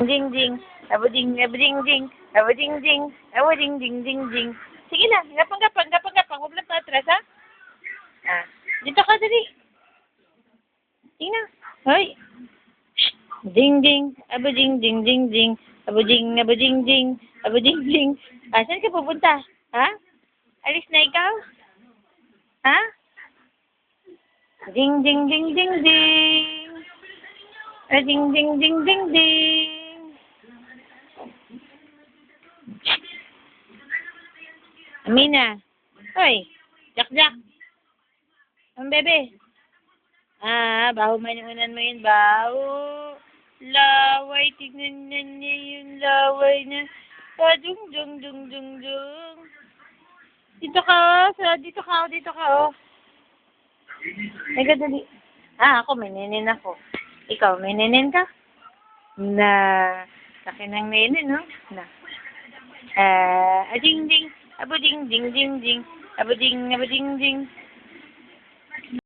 Ding ding, abading, abading ding, abading ding, abading ding ding ding. Sige na, gapang-gapang, gapang-gapang, huwag lang patras, ha? Ah, dito ka, dali. Tingnan. Hoy. Shh. Ding ding, abading ding ding ding, abading, abading ding, abading ding. Ah, saan ka pupunta? Ha? Alis na ikaw? Ha? Ding ding ding ding ding. Ah, ding ding ding ding ding. Amina. Hoy. Jak jak. Ang bebe. Ah, baho manuunan mo yun, baho. Laway, tignan na niya yung laway na. Ah, dung dung dung dung dung. Dito ka, dito ka, dito ka, oh. Nagadali. Ah, ako, may nenen ako. Ikaw, may nenen ka? Na, laki ng nenen, no? Na. Ading ding, abading ding ding ding, abading abading ding.